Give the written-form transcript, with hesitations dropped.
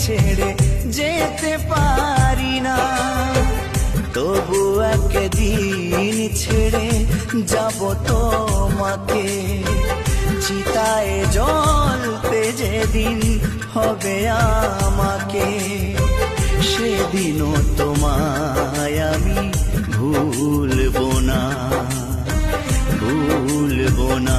ছেড়ে যেতে পারি না, তবু একদিন ছেড়ে যাব তোমাকে। চিতায় জ্বলতে যেদিন হবে আমাকে, সেদিনও তোমায় আমি ভুলব না, ভুলব না।